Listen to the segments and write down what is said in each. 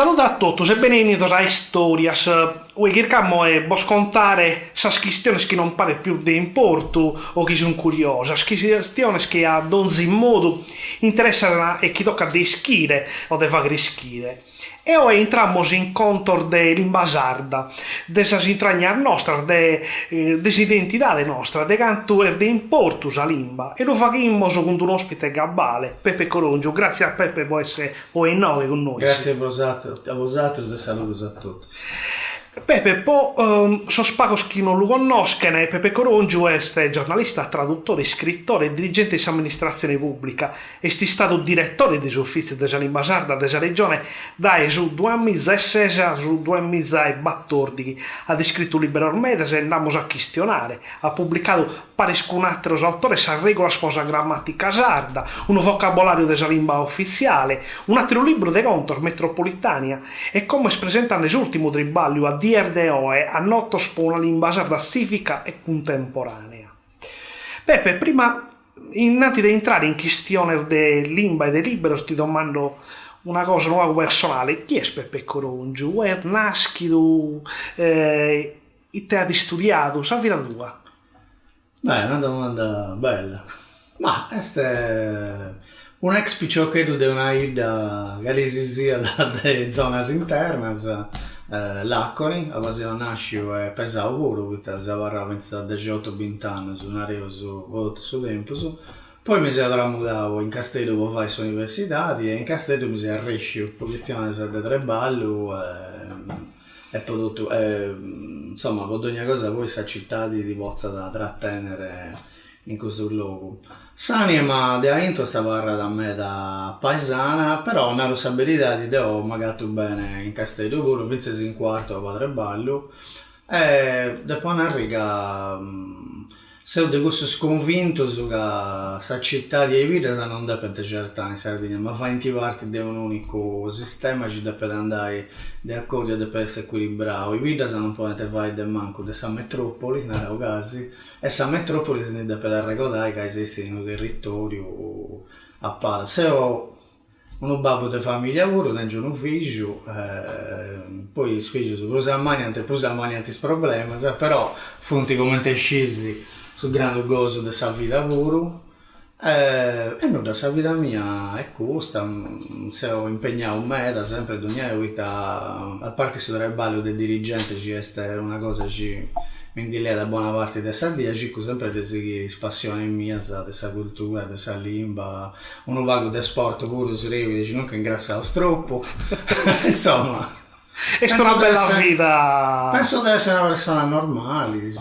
Saluto a tutti e benvenuti a Historias. Oggi cerchiamo di contare quelle questioni che non pare più di importo o che sono curiose, questioni che ad ogni modo interessano e che tocca di schiere o di fare schiere. E oggi entriamo in conto dell'lingua sarda, delle entragne nostre, delle identità nostre, di quanto è di importo la lingua. E lo facciamo con un ospite gabale, Pepe Corongio. Grazie a Pepe per essere oggi in noi con noi. Grazie a voi e saluto a tutti. Pepe, poi sono chi non lo conoscono, Pepe Corongio è giornalista, traduttore, scrittore e dirigente di amministrazione pubblica. È stato direttore degli uffici della lingua sarda della regione dal 2016 al 2014. Ha scritto un libro ormai se andiamo a questionare. Ha pubblicato parecchio altri autori a regola sposa grammatica sarda, un vocabolario della lingua ufficiale, un altro libro di contor metropolitania e come si presenta nell'ultimo tribaglio a DRDO e a noto una lingua sarda civica e contemporanea. Pepe, prima innanzi di entrare in questione di lingua e di libero ti domando una cosa nuova personale. Chi è Pepe Corongio? È nascido e te ha studiato, sa vita tua? Beh, è una domanda bella. Ma questo è un ex picciocchero di una ida che sia dalle zone interne, Lacconi, aveva nasciuto e pesava pure, perché si aveva pensato da 18-20 anni su un aereo su tempo. Poi mi si era mudato in Castello per fare le università e in Castello mi si è arresciuto per questione di treballo e prodotto, insomma, per ogni cosa poi si è accettati di pozza da trattenere in questo luogo. S'anima di Ainto stava da me da paesana, però non ho stabilità di ho magato bene in Castello pure, vinse in quarto a Padreballo e dopo una riga sono di questo sconvinto su che questa città di vita non dipende certo in Sardegna, ma fa in parte di un unico sistema ci deve andare di accordo deve essere equilibrato. I vita non può fare del manco di questa metropoli, in casi, e questa metropoli si deve ricordare che esiste in un territorio a parte. Se ho un babbo di famiglia pure, tengo un figlio, poi il figlio su Prusamani, anti problemi, però funti come te scesi sul grande gozo di questa vita pure e non da questa vita mia è questa, se ho impegnato me da sempre ogni vita a parte sul reballo del dirigente ci è una cosa che mi indilea da buona parte di questa vita cerco sempre di seguire passione mia di questa cultura, di questa lingua uno vago di sport pure si rivede non che ingrassa troppo insomma è una bella vita, penso di essere una persona normale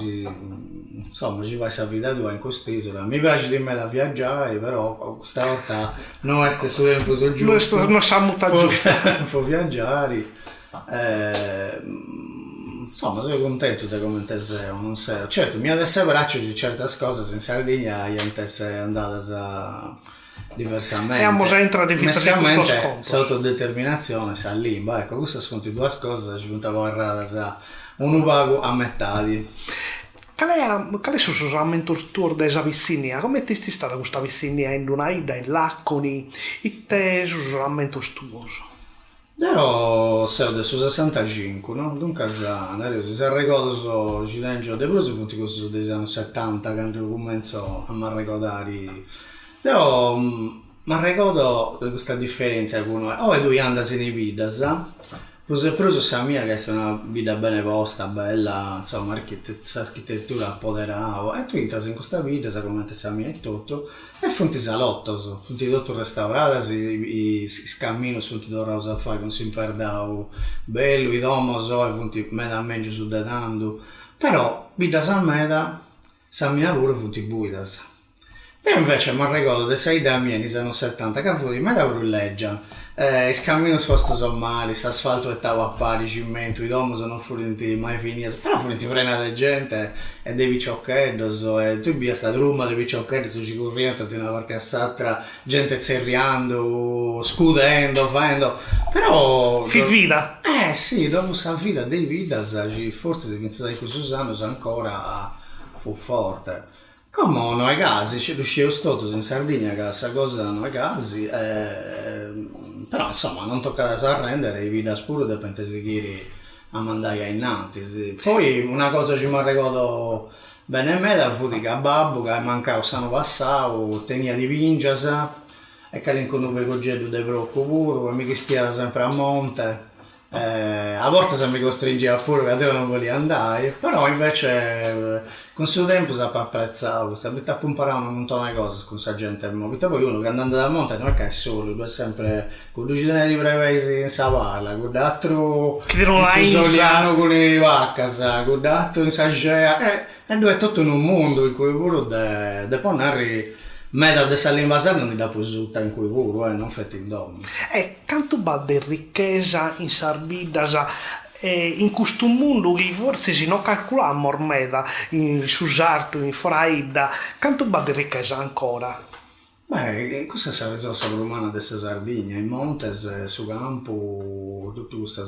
insomma ci va questa vita tua in quest'isola mi piace di me da viaggiare però questa volta non è stesso tempo sul giusto non siamo giusto può viaggiare insomma sono contento di come te sei non sei certo mi adesso braccio di certe cose in Sardegna niente è andata diversamente e entra difficilmente autodeterminazione sa lingua ecco queste sono due cose ci puntavo a rada un vago a metà Qual è il suo tour della Vissinia? Come ti è stata questa Vissinia in Dunaida, in Lacconi? E te il suo tuo? Io sono del 65, no? Dunque se ricordo ci tengo di più sono tutti degli anni 70 quando comincio a mi ricordare io mi ricordo di questa differenza con noi ho 2 anni in vita preso sa mia che è una vita bene posta, bella, insomma, architettura appoderata, e tu entri in questa vita, sai come sa mia e tutto, e funti salotto, funti tutto restaurato, i scammini funti dorato a fare con si perdao, bello, i domo, e funti meda meglio su dedando, però, vita sa meda, sa mia pure funti buidas. E invece mi ricordo di 6 da mia negli anni 70 che fu di me da brulleggia i scammini sposti sono male, l'asfalto è a pari, cimento, i domi sono finiti mai finiti però finiti prena di gente e dei picciocchetti e tu via sta trumma dei picciocchetti su corriente di una parte a l'altra gente zerriando, scudendo, facendo però vita sì, dopo questa vita dei vita forse si pensa che questo anno ancora fu forte. Come non è casi, ci riuscivo stato in Sardegna che questa cosa non è casi, però insomma non tocca arrendere, i vita spuro dipende seguire a mandare innanzi. Sì. Poi una cosa ci mi ricordo bene a me, la fu di che babbo che mancava l'anno passato, tenia di vincere e che l'incontro con Gedu de Brocco pure, mi stiava sempre a monte. A volte se mi costringeva pure che io non volevo andare, però invece con il suo tempo si apprezzava, si è imparare un montone di cose con questa gente movita. Poi uno che andando da monte non è che è solo, lui è sempre con due di prevesi in Savala, con l'altro in Susoliano con le vacche, con l'altro in Sagea, e lui è tutto in un mondo in cui pure de ponere meta de sale invasare non è da posuta in cui pure, non fate in domo. Quanto bade ricchezza in Sarbidasa in questo mondo che forse si non calcoliamo ormai in Susarto, in Fraida, quanto bade ricchezza ancora? Beh, questa è la risorsa romana della Sardegna, in Montes, su campo, tutto questo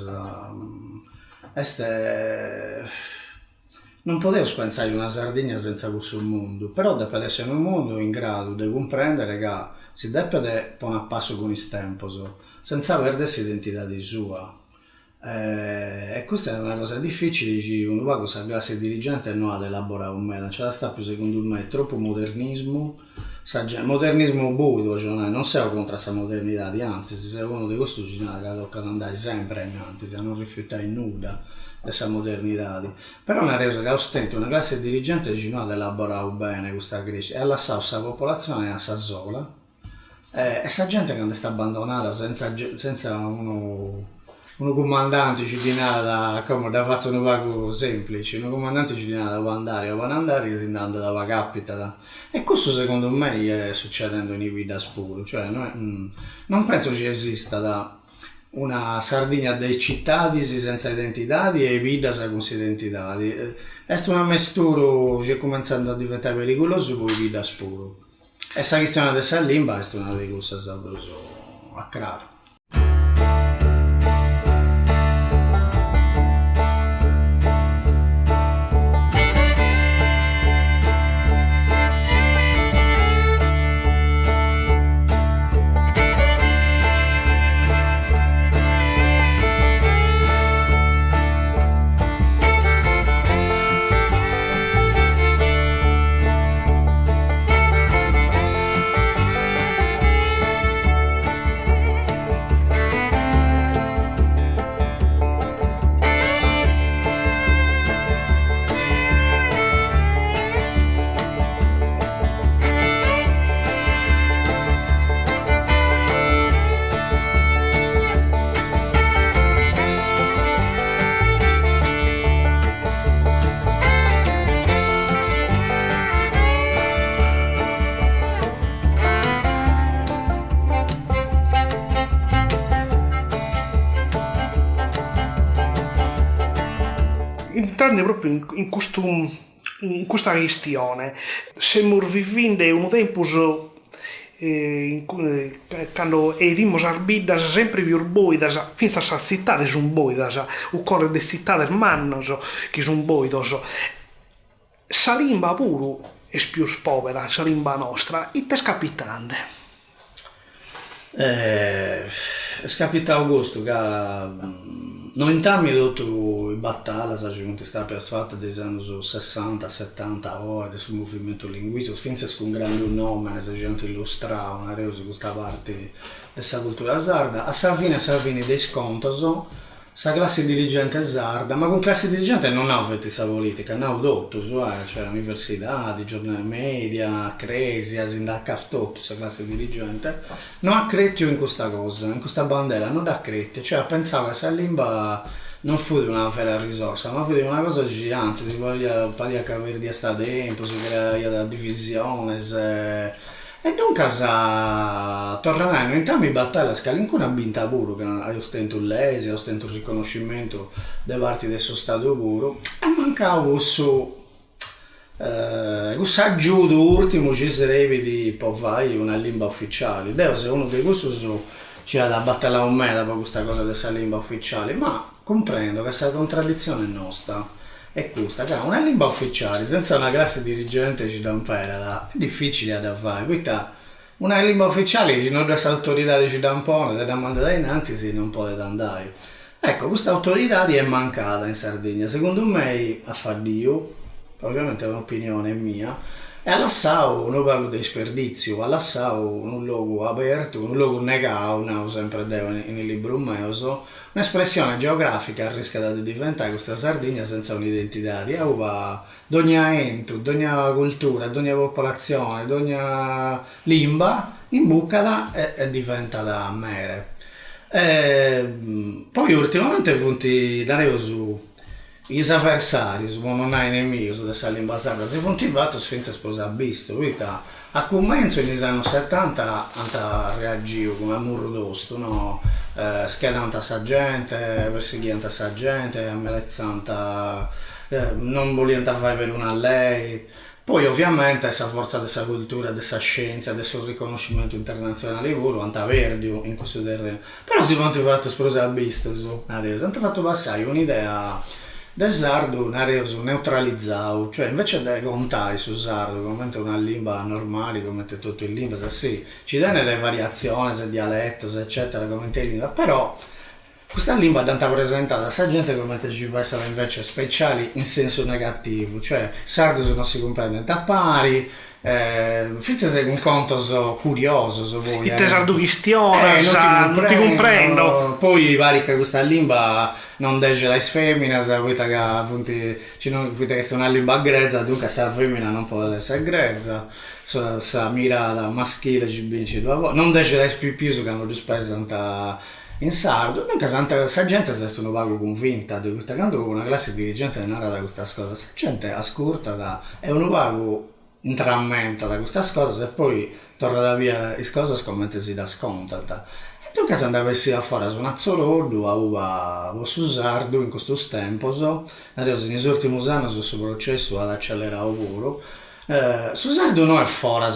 non potevo pensare a una Sardegna senza questo mondo, però deve essere un mondo in grado di comprendere che si deve porre a passo con il tempo, senza perdersi l'identità di sua. E questa è una cosa difficile, uno va con questa classe dirigente e non ha elaborato un meno, c'è da sta più secondo me troppo modernismo, modernismo buio, cioè non sei contro questa modernità, anzi se sei uno di questi che tocca andare sempre innanzi, se non rifiutare nuda questa modernità, però mi ha reso che ostenta una classe dirigente che non ha elaborato bene questa crisi e ha lasciato questa popolazione a sa sola e questa gente che sta abbandonata senza uno comandante ci viene come da faccio un vago semplice, un comandante ci viene da andare si andando da capita e questo secondo me è succedendo in vita spuro, cioè non penso ci esista una Sardegna dei cittadini senza identità e vita senza identità. È una mistura che è cominciando a diventare pericolosa poi vita spuro e questa questione della lingua è una delle cose a creare. Entrando proprio in questa questione, siamo vivendo un tempo quando eravamo Sarbiddas sempre più boidas, finza a città sono boidas, o corre de città del mannos che sono boidos. Sa lingua pure è più povera, sa lingua nostra, e te scapitande. È capitato questo che non intanto tutto i battaglie sono state fatte degli anni 60-70 ore sul movimento linguistico, finché con un grande nome, se gente illustrava una cosa di questa parte della cultura sarda, a Salvini dei scontos, sa classe dirigente sarda, ma con classe dirigente non ha fatto questa politica, non ha detto, cioè università, di giornali media, Cresia, sindacati, tutto, questa classe dirigente, non ha creduto in questa cosa, in questa bandera, non ha creduto, cioè pensava che questa lingua non fu di una vera risorsa, ma fu di una cosa che anzi si voleva capire di sta tempo, si crea la divisione, e dunque torneranno entrambi in battaglia scala in cui una binta pure che ostento l'esi, ostento il riconoscimento da parte del suo stato puro e mancava questo aggiunto ultimo ci sarebbe di poi una lingua ufficiale. Devo se uno di questi ci ha da battere un me per questa cosa della lingua ufficiale, ma comprendo che questa contraddizione è nostra. è questa, che è una lingua ufficiale, senza una classe dirigente ci da un è difficile da fare, questa una lingua ufficiale, ci non le autorità ci da un po', le domande dai nanti, sì, non può andare. Ecco, questa autorità è mancata in Sardegna, secondo me, a far Dio, ovviamente è un'opinione mia, e all'assau non parlo di desperdizio, all'assau un luogo aperto, un luogo negato, non sempre devo nel libro mio, un'espressione geografica rischiata di diventare questa Sardegna senza un'identità, di ogni ente, di ogni cultura, di ogni popolazione, di ogni lingua, imbucata e diventa mere. Poi ultimamente punti darei su gli avversari, non hai nemici su questa lingua sarda, si punti fatto senza sposare visto, a comienzo negli anni 70 hanno reagito come a muro d'osto, no? Schedante a gente, perseguiente a gente, ammelezzante, non volendo fare per una lei. Poi ovviamente questa forza della cultura, della scienza, del suo riconoscimento internazionale pure, hanno perdi in questo terreno. Però si è fatto sposare visto, hanno fatto passare un'idea del sardo neutralizzato, cioè invece di contare su sardo come una lingua normale, come tutto in lingua, sì, ci danno le variazioni, se dialetto, eccetera, come in lingua, però questa lingua è stata presentata a gente come ci essere invece speciali in senso negativo, cioè sardo se non si comprende da pari, forse sei un conto curioso se vuoi. Il sardo cristiano, non ti comprendo. Poi vari che questa lingua non dice la femmina, se vuoi che è una lingua grezza, dunque se la femmina non può essere grezza, se mirata maschile ci vince due volte, non dice la più che hanno già speso in sardo, dunque questa gente si è poco convinta di questa quando una classe dirigente non era da questa cosa, questa gente ascolta e uno vago intrammenta da questa cosa e poi torna da via le cose come si da scontata. E dunque se andavasi a fare su un azzolordo a su sardo in questo tempo, adesso negli ultimi anni su questo processo ad accelerare pure. Su sardo non è fuori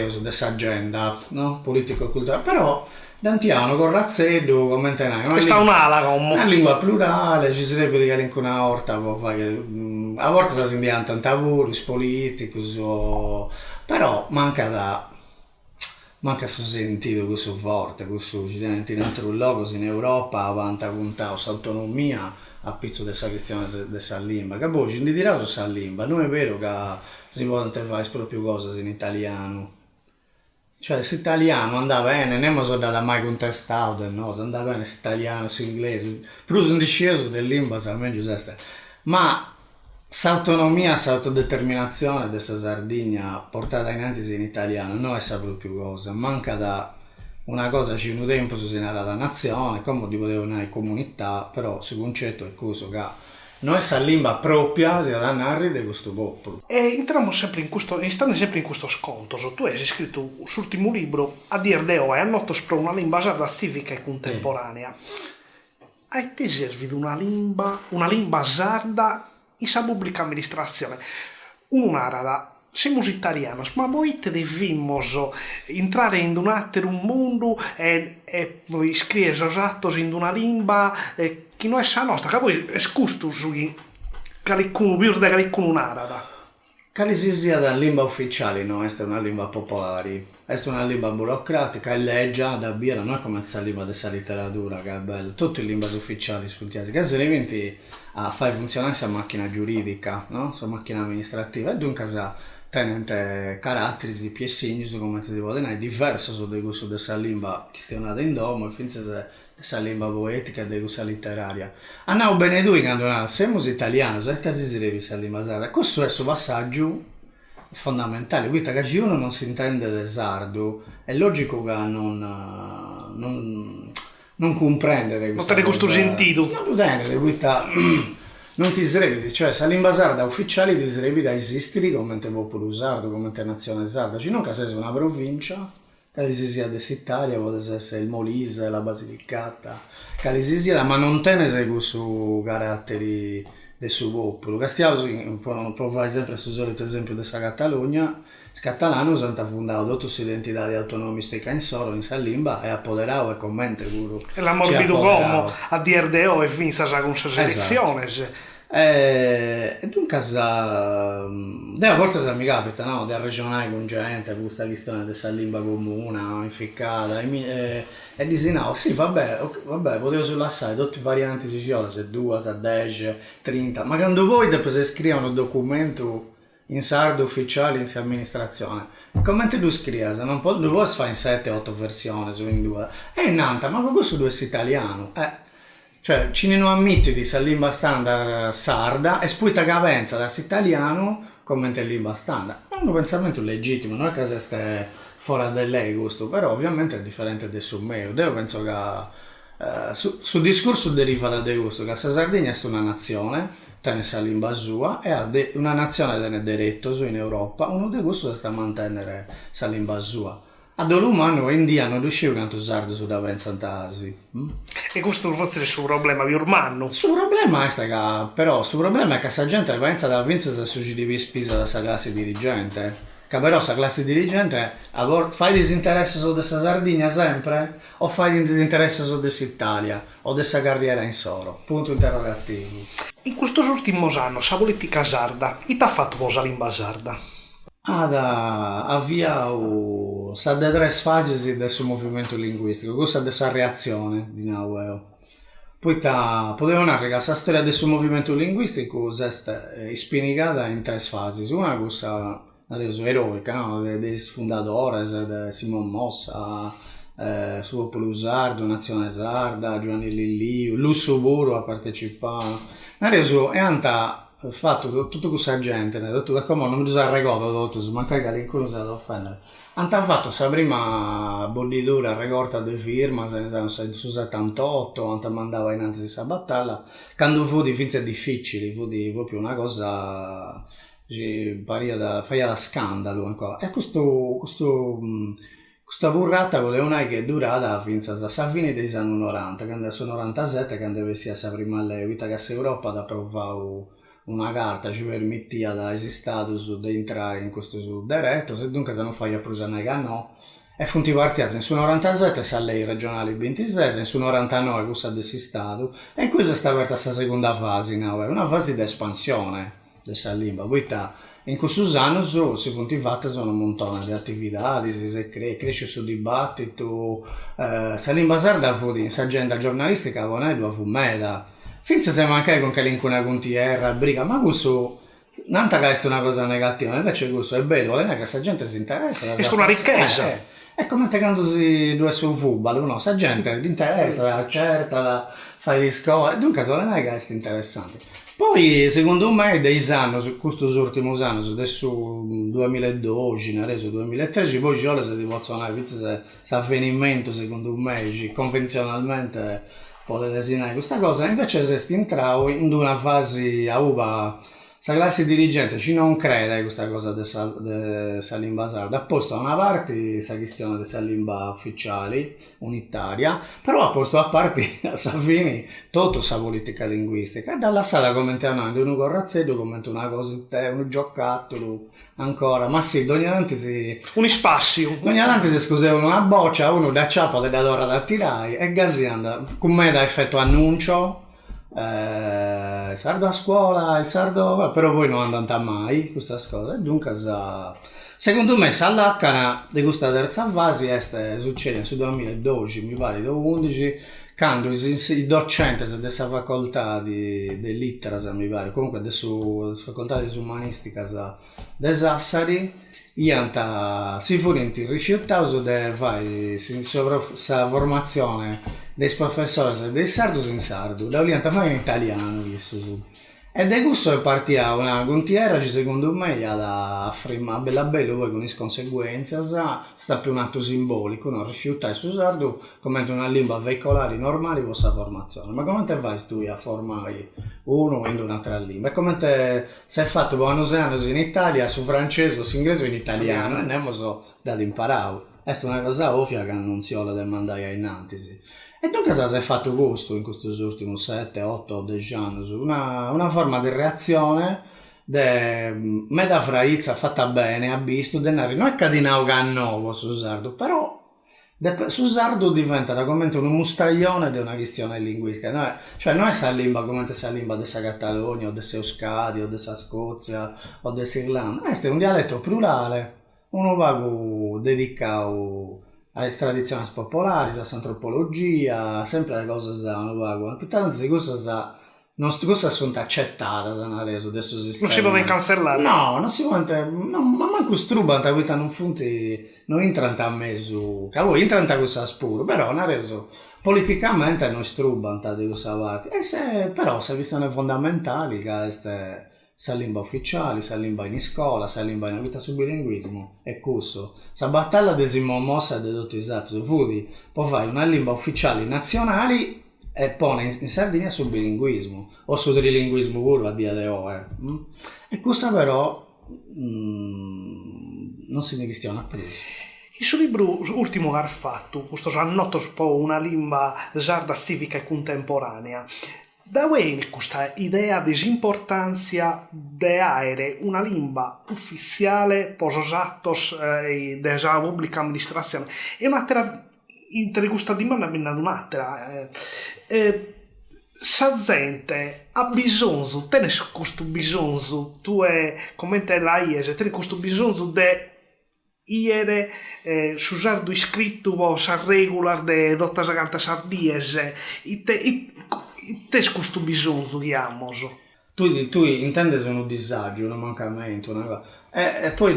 su questa agenda, no? Politico-culturale, però Dantiano con Razzedo commenterai una lingua plurale, ci sarebbe di anche una orta a volte si indiana tanti lavori politici, però manca su sentito questo forte, questo occidente in altro luogo in Europa avanti con autonomia a pizzo della questione della lingua, che poi ci dirà su questa lingua, non è vero che si può fare proprio cose in italiano. Cioè, l'italiano andava bene, non so da mai contestato, no, se andava bene l'italiano, l'inglese, però sono disceso del lingua, sa meglio questa. Ma l'autonomia, l'autodeterminazione della Sardegna portata in avanti in italiano non è proprio cosa, manca da una cosa c'è un tempo si era la nazione, come di poter una comunità, però il concetto è questo che non è la lingua propria, si da narri di questo popolo. E entriamo sempre in questo sconto. Tu hai scritto l'ultimo libro, a dir de oggi, noto per una lingua sarda civica e contemporanea. A te serve una lingua sarda in sa pubblica amministrazione. Un'arada. Siamo italiani, ma voi dobbiamo entrare in un altro mondo e scrivere esatto in una lingua che non è la nostra, che poi è scusto su qualcuno, più di qualcuno un'arada. Che si sia la lingua ufficiale, no? È una lingua popolare, è una lingua burocratica, è legge da birra, non è come la lingua della letteratura, che è bella. Tutte le lingue ufficiali sfruttati, che se ne a fare funzionare questa macchina giuridica, no? Questa macchina amministrativa, e dunque tenente caratteri più segni come si può dire, è diverso da questo della lingua questionata in domo, finché della lingua poetica e della letteraria. Andiamo bene due quando siamo italiani, che si sarebbe questa lingua sarda. Questo è il passaggio fondamentale, quindi che uno non si intende del sardo, è logico che non comprende non te questo sentito. Non lo tiene, non ti sarebbe, cioè se la lingua sarda ufficiale ti sarebbe da esistere come popolo sardo, come nazione sarda, cioè non che sia una provincia, che si sia dell'Italia, può essere il Molise, la Basilicata, che si sia, ma non tiene questo caratteri del suo popolo. Castiamo, può fare sempre il solito esempio della Catalogna, i catalani hanno fondato tutte le identità autonomistica in solo, in Salimba, e appoderato e commenta pure. E l'ha morbido come a dir de o e vinsa con questa selezione. E dunque, delle volte se mi capita, no, di ragionare con gente su questa questione della lingua comune, no, inficcata, e dici no, sì, vabbè, vabbè, potevo sull'assai, tutti i varianti siciliani, se 2, se 10, 30, ma quando poi dopo si scrive un documento in sardo ufficiale in amministrazione, come tu scrivi? Se non puoi, lo puoi fare in 7-8 versioni su in due, e in Nanta, ma proprio su due italiano, cioè, ci non ammetti di sa lingua standard sarda e poi ti pensa da italiano come in lingua standard. È un pensamento legittimo, non è che stai fuori da lei questo, però ovviamente è differente del suo mio. Io penso che sul discorso deriva da questo, che la Sardegna è una nazione, tiene la lingua sua, e ha una nazione tiene diritto su in Europa, uno di questo sta a mantenere la lingua sua. A dell'umano in India non riuscivo a usare su da pensantasi. E questo forse è il suo problema più urmano. Sul problema è che, però, sul problema è che questa gente pensa da vincere su di spesa da questa classe dirigente. Che però questa classe dirigente fai disinteresse su questa Sardegna sempre? O fai disinteresse su quest'Italia? O questa carriera in solo? Punto interrogativo. In questo ultimo anno, la politica sarda, chi ti ha fatto cosa lingua sarda? Avviato de tre fasi del suo movimento linguistico, questa è la sua reazione di Naueo. Poi potevano narrare che la storia del suo movimento linguistico è spiegata in tre fasi. Una cosa adesso eroica, no? Dei fondatori, di Simon Mossa, suo popolo sardo, Nazione Sarda, Giovanni Lilliu, Lusso Buru ha partecipato. Adesso è andata fatto tutta questa gente, detto che come non mi si arregolo, tutto, manca che l'incuno si ad offendere. Hanno fatto la prima bollitura regorta di firma, su 78, hanno mandato innanzi questa battaglia, quando fu difficile difficili, fu proprio una cosa che faceva da scandalo ancora. E questa burrata voleva che è durata fino a fine degli anni 90, quando sono 97, quando sia la prima legge, che l'Europa ha approvato una carta ci permettia da esistere di entrare in questo diretto, se dunque se non fai a prusare che no, e funti partita in su 97 sa lei regionali 26, in su 99 questo ha desistato, e in cui si sta aperta questa seconda fase, no? Una fase di espansione della lingua, poi in questi anni si funti fatte sono un montone di attività, cresce sul dibattito, la lingua sarda fu in agenda giornalistica con Edua fu meta. Finché siamo anche con che l'incuna contiera, briga, ma questo non è una cosa negativa, invece questo è bello, non è che questa gente si interessa. È una ricchezza. È come quando si due sul football, no? Questa gente ti interessa, la certa, fai di scuola, dunque non è che è interessante. Poi, secondo me, dei anni, su questi ultimi anni, adesso 2012, adesso 2013, poi ci vuole se ti possono avere questo avvenimento, secondo me, convenzionalmente potete designare questa cosa, invece se entrato in una fase a uva, questa classe dirigente ci non crede a questa cosa della lingua sarda, ha posto a una parte questa questione della lingua ufficiale, unitaria, però ha posto a parte a Salvini tutta questa politica linguistica, e dalla sala commentano uno corazzetto, commenta una cosa in te, un giocattolo, ancora, ma sì, ogni tanto un spazio. Ogni tanto si scusavano una boccia, uno da ciapo da d'ora da tirare, e così anda, con me da effetto annuncio, il sardo a scuola, il sardo, però poi non andata mai, questa cosa, e dunque secondo me s'allacana di questa terza fase succede sul 2012, mi pare, 2011, quando i docenti della facoltà di litteras, mi pare, comunque della facoltà di umanistica di Sassari, si furono rifiutati di fare questa formazione dei professori dei sardos in sardo, da lì fare in italiano, e da questo è partita una contiera che secondo me ha affermato bella bello poi con le conseguenze, sta più un atto simbolico, non rifiuta il suo sardo come una lingua veicolare normale per questa formazione. Ma come te vai tu a formare uno in un'altra lingua? E come te sei fatto per anni in Italia su francese, su inglese o in italiano, e ne abbiamo dato imparato. Questa è una cosa ovvia che non si vuole mandare innanzi. E dunque cosa si è fatto questo in questi ultimi 7, 8, 10 anni? Una forma di reazione metafraizza fatta bene, ha visto, non è che di nuovo su sardo, però Su sardo diventa da commento un mustaglione di una questione linguistica. Cioè, non è sa lingua come sa lingua della Catalogna, o della Euskadi, o della Scozia, o dell'Irlanda. Questo è un dialetto plurale, uno vago dedicato alle tradizioni popolari, all'antropologia, sempre le cose uno vago. Tuttavia, le cose non queste sono accettate, sono reso adesso Non si può cancellare. No, non si può, no, ma manco strubanta questa non funti, non entrano a me su, che voi entrano a questa spuro, però non reso politicamente non strubanta di questa parte, e se, però se questioni fondamentali, che è sa lingua ufficiale, sa lingua in scuola, sa lingua in vita sul bilinguismo, e questo, sa battaglia desimo mossa di tutti esatto, fudi, può fare una lingua ufficiale nazionali, e pone in Sardegna sul bilinguismo o sul trilinguismo pure a dia di ora. E questo però non si ne questiona più. Il suo libro ultimo che ha fatto, questo annoto un po' una lingua sarda civica e contemporanea, da dove questa idea dell'importanza di avere una lingua ufficiale per gli atti della pubblica amministrazione? È un'altra in questa dimanda mi ad un'altra. Sa gente ha bisogno, tiene questo bisogno, tu come te la iese, tiene questo bisogno di iere su sardo iscritto o sa regola de dotta saganta sardiese, te questo bisogno, diciamo. Tu intendi un disagio, un mancamento, una cosa. E poi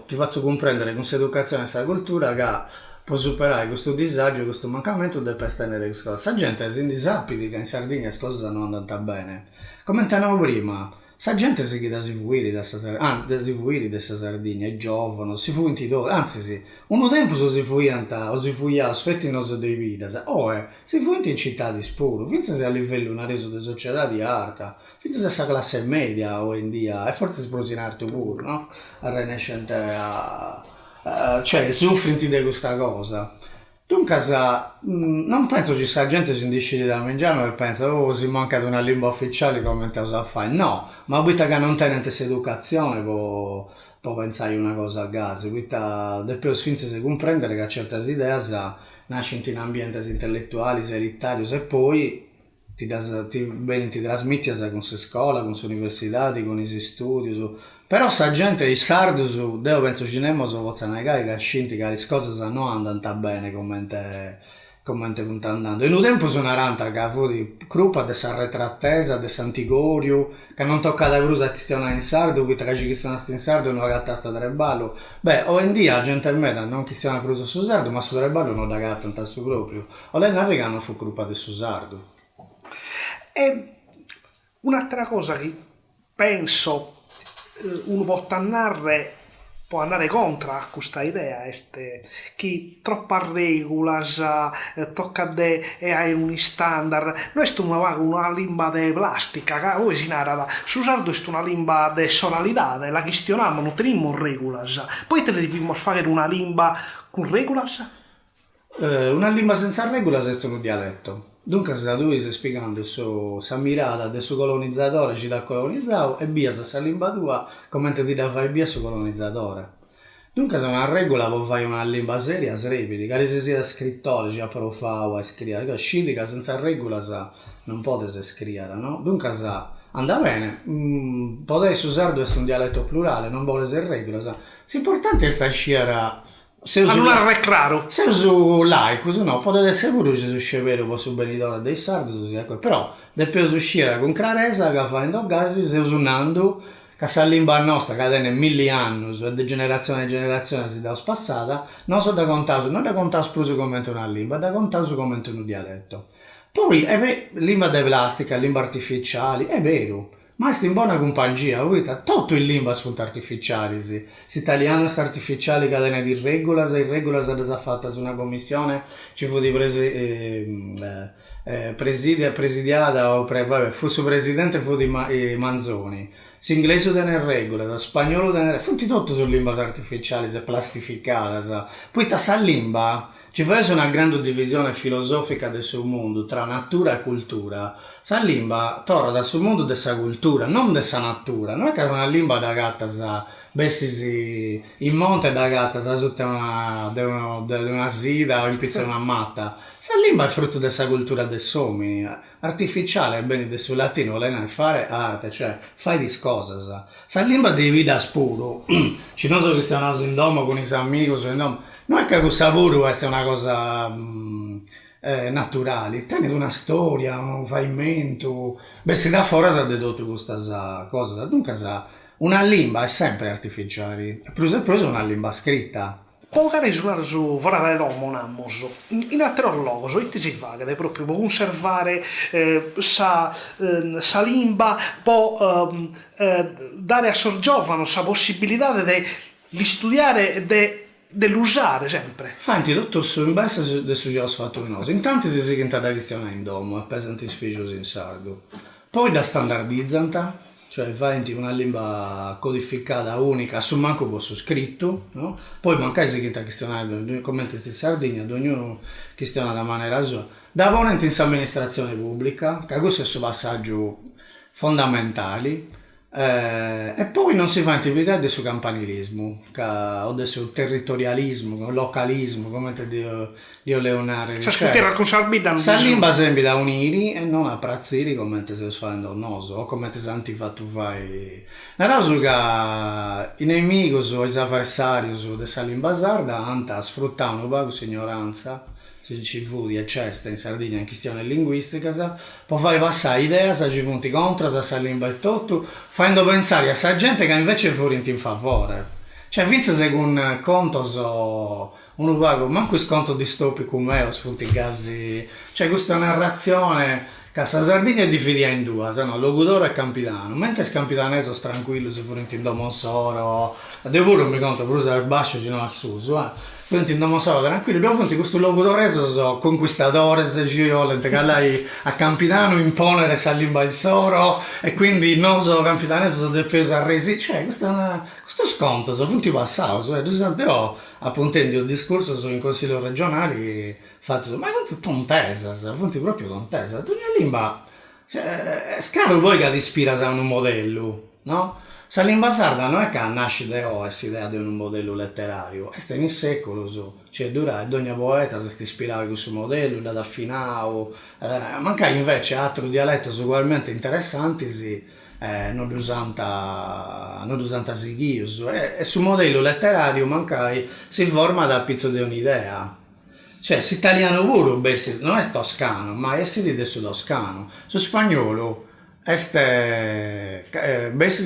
ti faccio comprendere con questa educazione e questa cultura che può superare questo disagio, questo mancamento, deve tenere questa cosa. La gente si disabili che in Sardegna le cose non andano bene. Come dicevamo prima, la gente si chiede si fuiri da questa Sardegna, è giovane, si fu in titolo, anzi sì, un tempo si fuianta, o si fuia aspetti nostri dei vita, si fu in città di spuro, finché si a livello una reso di società di arte, finché si a classe media o in dia, e forse si produce in arte pure, no? A Rinascente, cioè soffrinti di questa cosa. Dunque non penso ci sia gente che si decide da mangiare e pensa si manca di una lingua ufficiale come te cosa fai, no, ma questa che non tiene questa educazione può pensare una cosa a gas, questa dopo finché si comprendere che certe idee nascono in ambienti intellettuali, elitari e poi ti trasmetti con le scuole, con le università, con i studi. Però sa gente di sardo devo penso cinema so possa negare che scinti che le cose non andano bene come te sta andando. In un tempo sono aranta che fu di gruppa di sarretrattesa, di Sant'Igorio, che non tocca da brusa che stiano in sardo, qui tra che stiano in sardo e non gatta sta treballo. Beh, o in dia la gente meda non che stiano a brusa su sardo, ma su treballo non da gatta tanto su proprio. O lei non non fu gruppa di su sardo. E un'altra cosa che penso uno può andare contro a questa idea è che troppa regola tocca e hai un standard non è una lingua di plastica che voi si narra su sardo è una lingua di sonorità la questioniamo non teniamo regola poi te ne dobbiamo fare una lingua con regola una lingua senza regola è un dialetto. Dunque se lui sta spiegando sa mirata del suo colonizzatore ci l'ha colonizzato e via se sa lingua tua come ti da fare via il suo colonizzatore. Dunque se una regola può fare una lingua seria srebili, che se sia scrittore ci ha provato a scrivere, scidica senza regola non potete scrivere, no? Dunque anda bene, potete usare è un dialetto plurale, non vuole essere regola, l'importante è sta sciara. Se uso laico, no, potete essere pure che su scevero può subvenire dei sardi, però dopo uscire con chiarezza che fa in due casi se usando che sa lingua nostra che tiene 1000 anni e di generazione in generazione si dà spassata, non so da contare, non da contare più come una lingua, da contare come un dialetto. Poi lingua di plastica, lingua artificiali, è vero. Ma sta in buona compagnia, tutto in lingua sono artificiali, sì. L'italiano è artificiale che viene di regola, se irregola è fatta su una commissione, ci fu di presidiata, fu su presidente fu di Manzoni. L'inglese tiene regola, lo spagnolo tiene regola, funti tutto su lingua artificiali, se plastificata, poi sta lingua. ci fosse una grande divisione filosofica del suo mondo tra natura e cultura, sa limba torna dal suo mondo della cultura, non della natura. Non è che una limba da gatta sa bessi in monte da gatta sa sotto una sida o in pizza una matta. Sa limba è frutto della cultura dei uomini, artificiale, bene del suo latino, lei non fare arte, cioè fai di cosa. Sa limba di vita spuro, ci non so che stiamo in domo con i suoi amici, non è che questo lavoro è una cosa naturale, tieni una storia, un movimento, beh se da fuori si ha dedotto questa cosa, dunque una lingua è sempre artificiale, preso una lingua scritta. Pogare su vorrei l'uomo namos. In altro luogo, e ti si fa che proprio può conservare sa limba, può dare a sorgiovano sa possibilità di studiare e dell'usare sempre. Fanti, tutto su in base del suo fatto noi. Intanto si si chiama da questione in domo, e pesanti sfigios in sardo. Poi da standardizzanta, cioè fanti una lingua codificata unica, su manco posso scritto, no? Poi mancai si chiama questione, come in Sardegna, ad ognuno questiona da maniera sua. Da ponente in amministrazione pubblica, che questo è il suo passaggio fondamentale. E poi non si fa intimidare del suo campanilismo o del suo territorialismo, localismo, come te Dio Leonare. Si ascolterà con Sarbida. Sa lingua sembra da unire e non a prazziri come te si fa in noso o come te santi fatto fai. La cosa che i nemici o i avversari della lingua sarda hanno sfruttato un po' di ignoranza. Se ci fu di eccesta in Sardegna in questione linguistica, poi fai passare idee, se ci punti contro, se sa lingua e tutto, facendo pensare a sa gente che invece è fuori in favore. Cioè, vince se un conto uno vago, manco sconto distopico me, sfunti casi, cioè questa narrazione che a Sardegna è dividita in due, no? Logudoro e Campitano, mentre il Campitaneso tranquillo, se fuori in Domonsoro, devo pure mi conto, pure se al bascio ci non a su, quindi andiamo solo tranquilli, dopo questo locutore sono conquistadores, che lei a Campitano imponere sa lingua il soro e quindi non so Campitanese sono difeso a resi, cioè questo sconto sono punti passati, io appunto il discorso sono in consiglio regionali fatto, ma non tutto un tesa, punti proprio con tesa, ogni lingua, cioè, è scaro poi che ti ispira a un modello, no? La lingua sarda non è che nasce da questa idea di un modello letterario, è in secolo, cioè dura ogni poeta si ispirava a questo modello, da affinare, manca invece altri dialetti ugualmente interessanti non usanta sighius, e sul modello letterario mancai si forma da pizzo di un'idea. Cioè, l'italiano pure, non è toscano, ma è del toscano, su spagnolo. Basically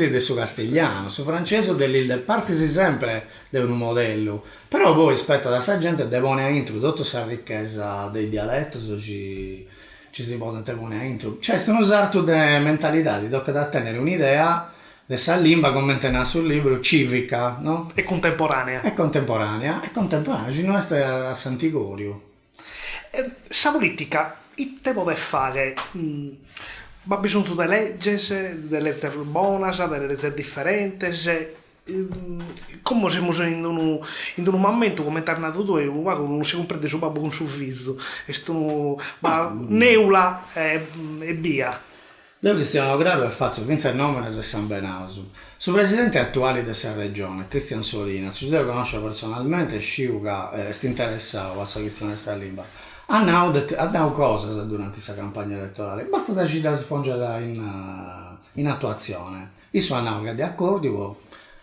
del suo castigliano, su francese del partisi sempre di un modello, però poi rispetto alla sa gente devono introdurre questa ricchezza dei dialetti, ci si può devono introdurre, cioè è un usato di mentalità, di tocca da tenere un'idea di questa lingua come tenere sul libro civica, no? E contemporanea, ci non è a Sant'Igorio. Sa politica, che te può fare? Ma bisogno delle leggi buone, delle leggi differenti. Come siamo in un momento come è tornato tu, non si comprende su babbo con sul viso, ma neula e via. Noi che stiamo grado è fatto Vincere Nomenes e San Benausu. Su presidente attuale della regione, Cristian Solina, si deve conoscere personalmente, Sciuga, sta interessato a questa questione della lingua. Ha dato cose durante questa campagna elettorale, basta da ci sfoggiare in attuazione. Io sono che di accordo,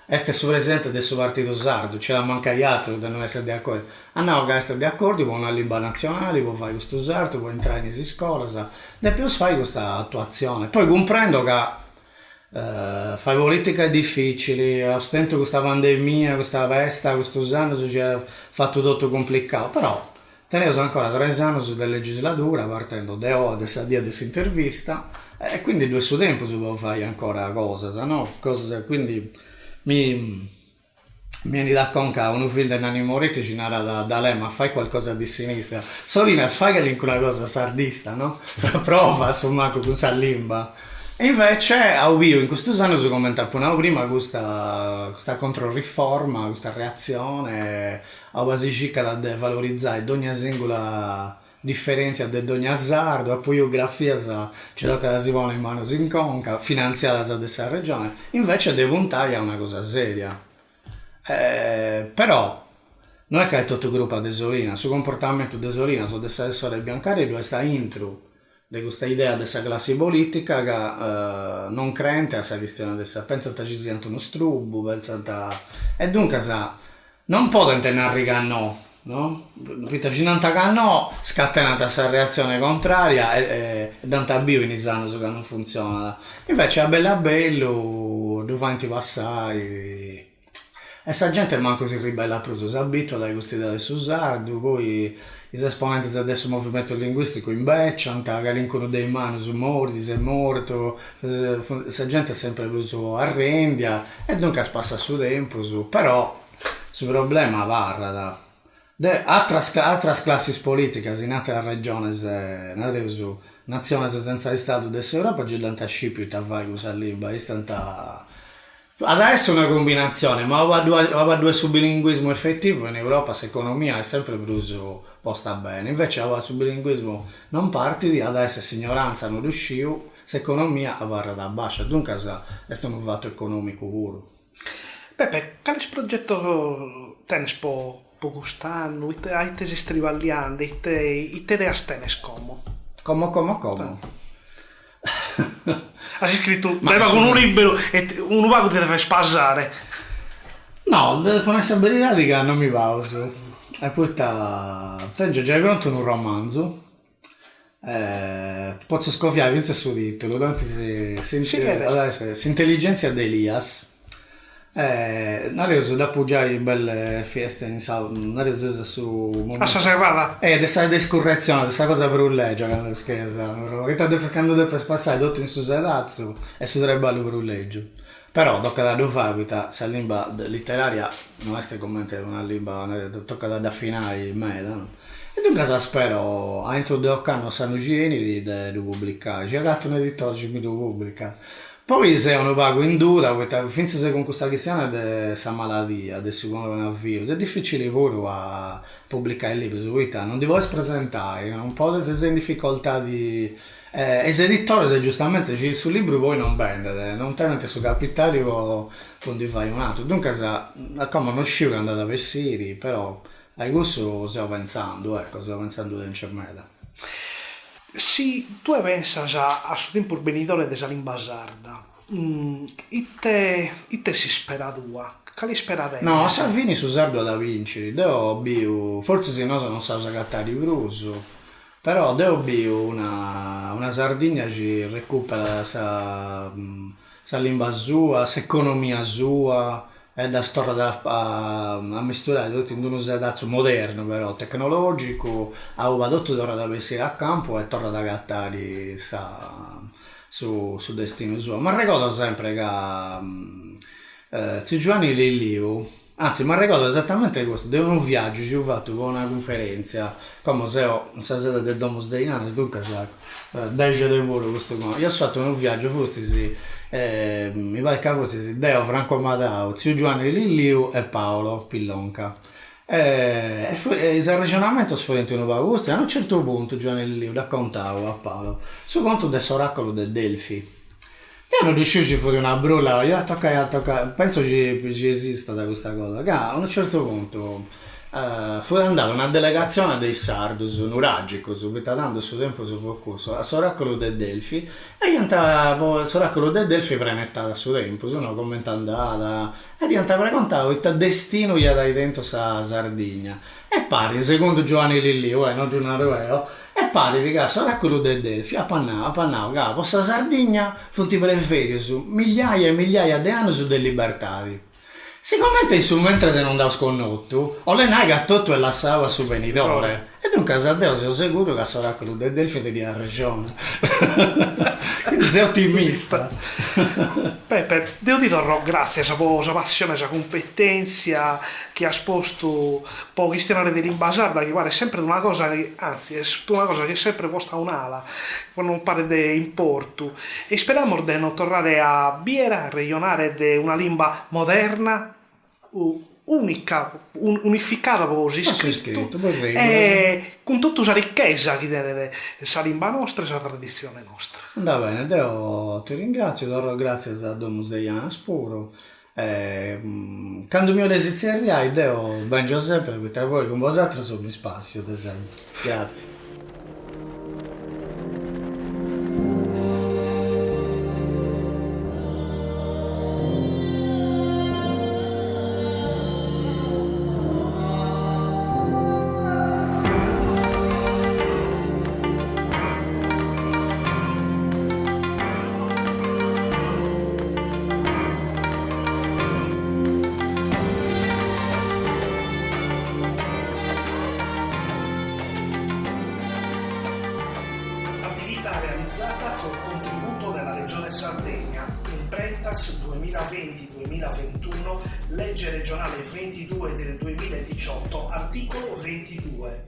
este il presidente del suo partito sardo, c'era manca altro da non essere di accordo. Che essere di accordo con una lingua nazionale, può fare questo sardo, può entrare in scuola, e più fai questa attuazione. Poi comprendo che fai politiche difficili, ostento questa pandemia, questa pesta, questo anno ci ha fatto tutto complicato, però tenevo ancora 3 anni su della legislatura, partendo da ora, da dia di intervista, e quindi 2 su tempo si può fare ancora cose, no? Quindi mi viene da conca un figlio di Nanni Moretti ci narra da lei, ma fai qualcosa di sinistra. Sorina, fai una cosa sardista, no? Prova, insomma, con questa lingua. E invece a Ubio in questo anno si commenta prima questa controriforma, questa reazione a base circa da valorizzare ogni singola differenza di ogni azzardo, e poi geografia ci tocca si vuole in mano in conca, finanziata da questa regione, invece di puntare a una cosa seria. Però non è che è tutto gruppo a Desolina, sul comportamento Desolina, su dessa essere Biancarello, sta intro di questa idea dessa classe politica che non crente a questa questione dessa, pensa che ci sia uno strubo, pensa e dunque non può intendere che no? Perché ci non che no, scatenata questa reazione contraria e danta bio iniziano che non funziona. Invece a bello, davanti passai. E sta gente manco si ribella più, si abitua a questa idea del sardo, poi gli esponenti di adesso movimento linguistico invecchiano, che l'incontro dei mani sono morti, si è morto, questa gente è sempre più arrendia e dunque passa su tempo, però il problema varra altre classi politiche in altre regioni, nazioni senza Stato dell'Europa, c'è tanta scipio, vai questa lingua, è tanta. Adesso è una combinazione, ma due su bilinguismo effettivo in Europa, l'economia è sempre più posta bene. Invece su bilinguismo non parti, adesso ignoranza non riuscivo, l'economia va da basso. Dunque è un fatto economico puro. Pepe, quale progetto tenes po gustando? Hai tesi strivagliando, i te astenes come? Come? Hai scritto con un libro e un vago ti deve spasare. No, con questa abilità di che non mi pauso. E poi tengo già pronto un romanzo. Posso scoppiare vince il suo titolo. Tanto si intelligenza di Elias. Adesso dopo già belle feste in sala, adesso su a serrava questa discorrezione, questa cosa per un legge quando scherza, quando deve passare tutto in susedazzo e si dovrebbe per un legge. Però tocca da fare questa lingua letteraria non è come una lingua, tocca da affinare me, no? E dunque spero a entro 2 anni sanno generi di pubblicare, c'è gatto un editore che mi devo pubblicare. Poi se uno pago in dura, finché se con questa questione di questa malattia, del coronavirus, è difficile pure a pubblicare il libro, non ti vuoi presentare, un po' se sei in difficoltà di. E se editore, se giustamente sul libro voi non vendete, non tenete su capitale con di fai un altro. Dunque, come non uscivo che andate a vestire, però a questo stiamo pensando in cermeda. Si tu pensi a suo tempo il benitore della lingua sarda, ite si spera tua? Quali sperate? No, Salvini su sardo da vincere, forse se no non sa cattare il russo, però devo una Sardegna ci recupera sa lingua sua, sa economia sua, è da storia a misturare tutto in un usato moderno però tecnologico, ha tutto torna da vestire a campo e torna da gattare su destino suo. Ma ricordo sempre che Giovanni Lillio, anzi mi ricordo esattamente questo, di un viaggio ci ho fatto con una conferenza come se non sa se del Domus dei Anni, dunque sa 10 di volo questo qua. Io ho fatto un viaggio mi pare che fosse Deo Franco Madao, Zio Giovanni Lilliu e Paolo Pillonca. Il ragionamento sfuoriente un po' a un certo punto Giovanni Lilliu raccontava a Paolo su conto del oracolo del Delfi. E non riuscivo a fare una brulla, io tocca, penso ci esista da questa cosa, che a un certo punto andava una delegazione dei Sardus, un uragico, dando il suo tempo su focus, a Soracolo del Delfi, e diventava Soracolo del Delfi prenettata su tempo, sono commentandata, e diventava raccontavo il destino gli ha dai dentro sa Sardegna, e pari, secondo Giovanni Lillio, non giornale e pari di casa Soracolo del Delfi, appannavo, che questa Sardegna fu ti preferi su migliaia e migliaia di anni su dei libertari. Sicuramente mentre se non davo sconnotto, ho le nai che tutto e lassava sul venitore. E dunque, Sadeo, sono sicuro che sarà quello del Delfino di la regione. Quindi sei ottimista. Pepe, devo dire grazie a vostra passione, a competenza che ha sposto poi questione dell'imbasarda, che guarda è sempre una cosa, anzi è una cosa che è sempre posta un'ala, quando non pare di importo. E speriamo di non tornare a Biera, regionale di una lingua moderna, unica, unificata così scritto, e con tutta la ricchezza che deve la lingua nostra e la tradizione nostra. Va bene, Deo, ti ringrazio, do grazie a Domus de Janas puro. Quando mi ho desiderio, Deo, ben Giuseppe, perché voi con vosaltros sono spazio, ad esempio. Grazie. Attività realizzata col contributo della Regione Sardegna, Imprentax 2020-2021, legge regionale 22 del 2018, articolo 22.